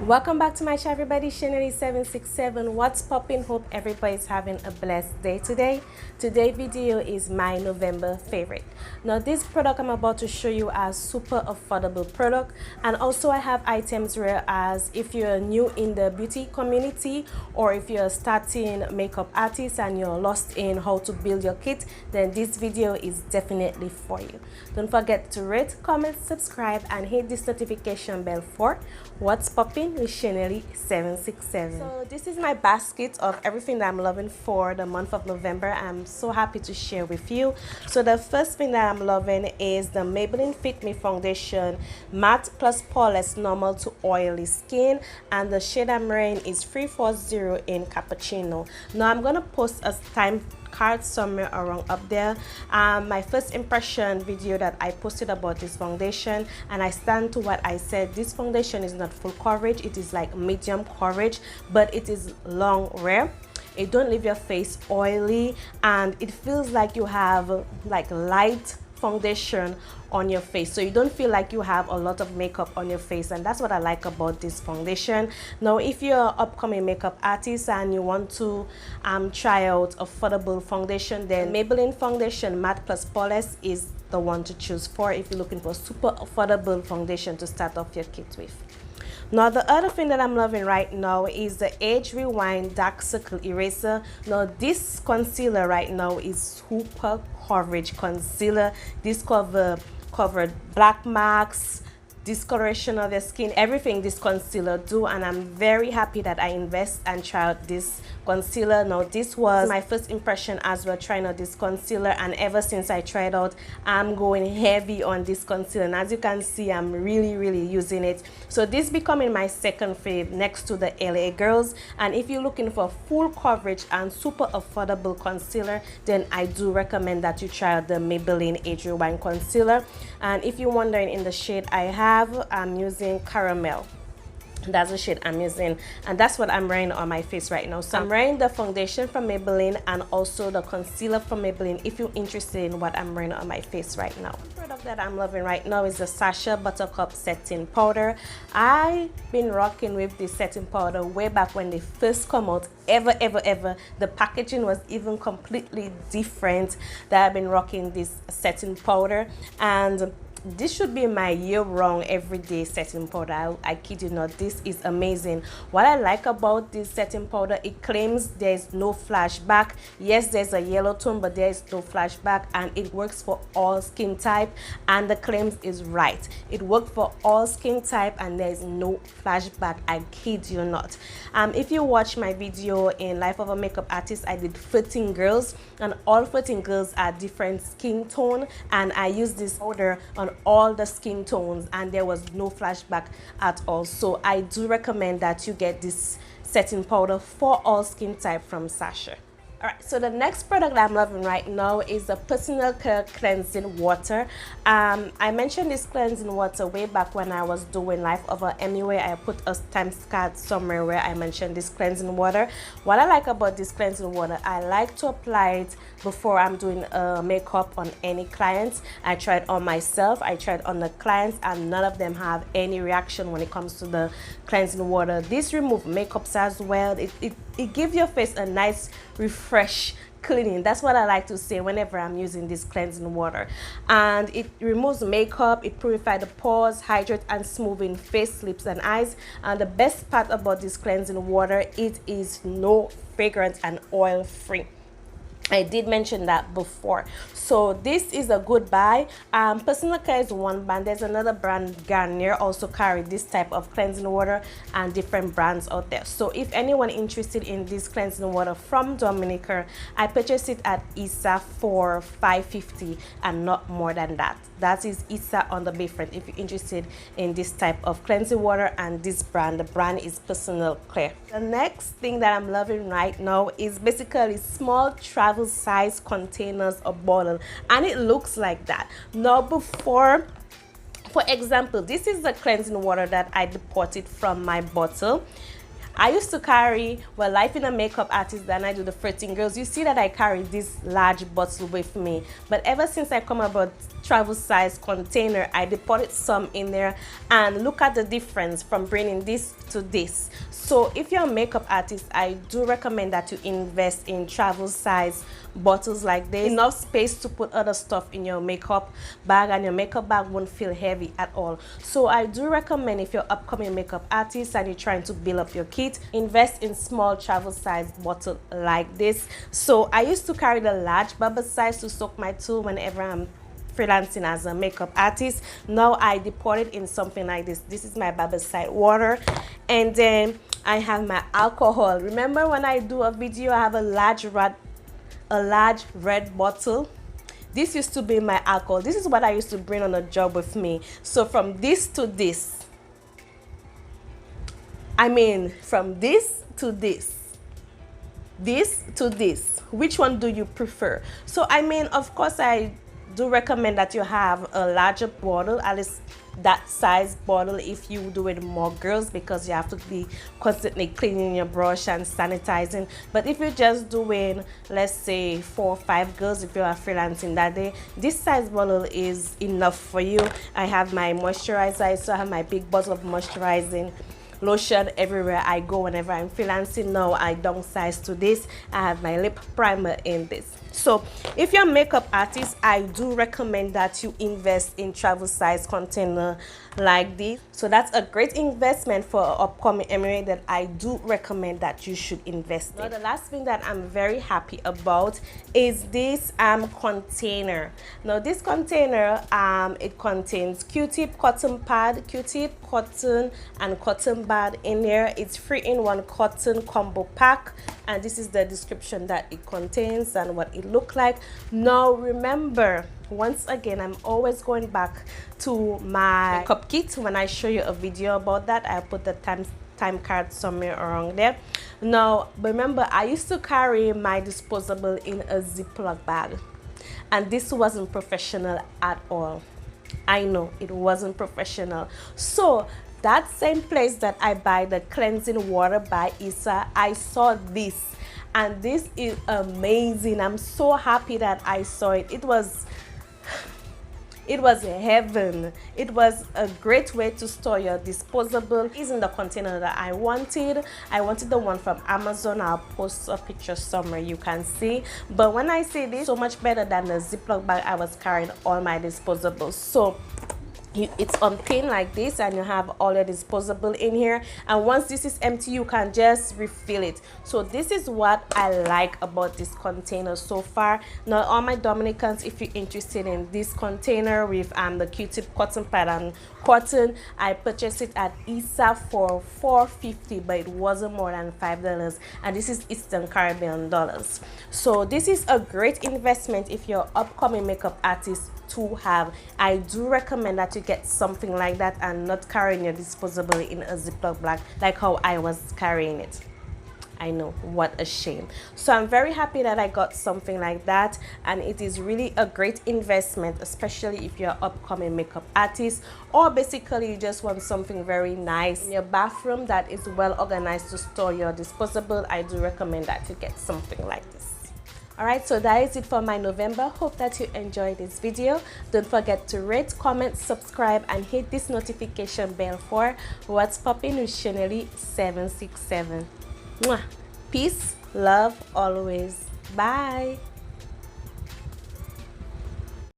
Welcome back to my channel, everybody. Chanel767. What's popping? Hope everybody's having a blessed day today. Today's video is my November favorite. Now this product I'm about to show you is super affordable product, and also I have items where as if you're new in the beauty community or if you're starting makeup artist and you're lost in how to build your kit, then this video is definitely for you. Don't forget to rate, comment, subscribe, and hit this notification bell for what's popping with Chanel767. So this is my basket of everything that I'm loving for the month of November. I'm so happy to share with you. So the first thing that I'm loving is the Maybelline Fit Me foundation, matte plus poreless, normal to oily skin, and the shade I'm wearing is 340 in Cappuccino. Now I'm gonna post a time card somewhere around up there, my first impression video that I posted about this foundation, and I stand to what I said. This foundation is not full coverage, it is like medium coverage, but it is long wear. It don't leave your face oily, and it feels like you have like light foundation on your face, so you don't feel like you have a lot of makeup on your face, and that's what I like about this foundation. Now if you're an upcoming makeup artist and you want to try out affordable foundation, then Maybelline foundation matte plus poreless is the one to choose for if you're looking for super affordable foundation to start off your kit with. Now the other thing that I'm loving right now is the Age Rewind Dark Circle Eraser. Now this concealer right now is super coverage concealer. This covered black marks, discoloration of your skin, everything this concealer do, and I'm very happy that I invest and try out this concealer. Now this was my first impression as well, trying out this concealer, and ever since I tried out, I'm going heavy on this concealer, and as you can see, I'm really using it. So this becoming my second fave next to the LA Girls, and if you're looking for full coverage and super affordable concealer, then I do recommend that you try out the Maybelline Age Rewind concealer. And if you're wondering, in the shade I'm using Caramel. That's the shade I'm using, and that's what I'm wearing on my face right now. So I'm wearing the foundation from Maybelline and also the concealer from Maybelline if you're interested in what I'm wearing on my face right now. The product that I'm loving right now is the Sacha Buttercup setting powder. I've been rocking with this setting powder way back when they first come out, ever. The packaging was even completely different. That I've been rocking this setting powder, and this should be my year-round everyday setting powder. I kid you not, this is amazing. What I like about this setting powder, it claims there's no flashback. Yes, there's a yellow tone, but there's no flashback, and it works for all skin type, and the claims is right. It works for all skin type and there's no flashback. I kid you not. If you watch my video in Life of a Makeup Artist, I did 13 girls, and all 13 girls are different skin tone, and I use this powder on all the skin tones, and there was no flashback at all. So I do recommend that you get this setting powder for all skin type from Sacha. Alright, so the next product that I'm loving right now is the Personal Care Cleansing Water. I mentioned this cleansing water way back when I was doing Life of a MUA. I put a time card somewhere where I mentioned this cleansing water. What I like about this cleansing water, I like to apply it before I'm doing makeup on any clients. I tried on myself, I tried on the clients, and none of them have any reaction when it comes to the cleansing water. This removes makeups as well. It gives your face a nice refresh cleaning. That's what I like to say whenever I'm using this cleansing water. And it removes makeup, it purifies the pores, hydrate and smoothing face, lips and eyes. And the best part about this cleansing water, it is no fragrance and oil free. I did mention that before. So this is a good buy. Personal Care is one brand. There's another brand, Garnier, also carry this type of cleansing water, and different brands out there. So if anyone interested in this cleansing water from Dominica, I purchased it at ISA for $5.50 and not more than that. That is ISA on the Bayfront if you're interested in this type of cleansing water, and this brand, the brand is Personal Care. The next thing that I'm loving right now is basically small travel size containers or bottle, and it looks like that. Now before, for example, this is the cleansing water that I deported from my bottle. I used to carry, well, life in a makeup artist, then I do the 13 girls. You see that I carry this large bottle with me, but ever since I come about travel size container, I deposited some in there, and look at the difference from bringing this to this. So if you're a makeup artist, I do recommend that you invest in travel size bottles like this. Enough space to put other stuff in your makeup bag, and your makeup bag won't feel heavy at all. So I do recommend, if you're upcoming makeup artist and you're trying to build up your kit, invest in small travel size bottle like this. So I used to carry the large bubble size to soak my tool whenever I'm freelancing as a makeup artist. Now I deport it in something like this. This is my bubble side water, and then I have my alcohol. Remember when I do a video, I have a large red bottle. This used to be my alcohol. This is what I used to bring on a job with me. So from this to this, I mean from this to this to this, which one do you prefer? So I mean, of course, I do recommend that you have a larger bottle, at least that size bottle, if you do it more girls, because you have to be constantly cleaning your brush and sanitizing. But if you're just doing, let's say 4 or 5 girls, if you are freelancing that day, this size bottle is enough for you. I have my moisturizer. I still have my big bottle of moisturizing lotion everywhere I go whenever I'm freelancing. Now I downsize to this. I have my lip primer in this. So if you're a makeup artist, I do recommend that you invest in travel size container like this. So that's a great investment for an upcoming emirate that I do recommend that you should invest in. Now the last thing that I'm very happy about is this container. Now this container, it contains Q-tip, cotton pad, Q-tip, cotton, and cotton bud in there. It's 3-in-1 cotton combo pack, and this is the description that it contains and what it look like. Now remember, once again, I'm always going back to my makeup kit. When I show you a video about that, I put the time card somewhere around there. Now remember, I used to carry my disposable in a Ziploc bag, and this wasn't professional at all. I know it wasn't professional. So that same place that I buy the cleansing water by Isa, I saw this, and this is amazing. I'm so happy that I saw it. It was heaven. It was a great way to store your disposable. It isn't the container that I wanted. I wanted the one from Amazon. I'll post a picture somewhere you can see. But when I say this, so much better than the Ziploc bag I was carrying all my disposables. So it's unpinned like this, and you have all your disposable in here, and once this is empty, you can just refill it. So this is what I like about this container so far. Now all my Dominicans, if you're interested in this container with the Q-tip, cotton pad, and cotton, I purchased it at Isa for $4.50, but it wasn't more than $5, and this is Eastern Caribbean dollars. So this is a great investment if you're an upcoming makeup artist to have. I do recommend that you get something like that and not carrying your disposable in a Ziploc bag like how I was carrying it. I know, what a shame. So I'm very happy that I got something like that, and it is really a great investment, especially if you're an upcoming makeup artist, or basically you just want something very nice in your bathroom that is well organized to store your disposable. I do recommend that you get something like this. Alright, so that is it for my November. Hope that you enjoyed this video. Don't forget to rate, comment, subscribe, and hit this notification bell for What's Poppin' with Chanelly 767. Mwah. Peace, love, always. Bye.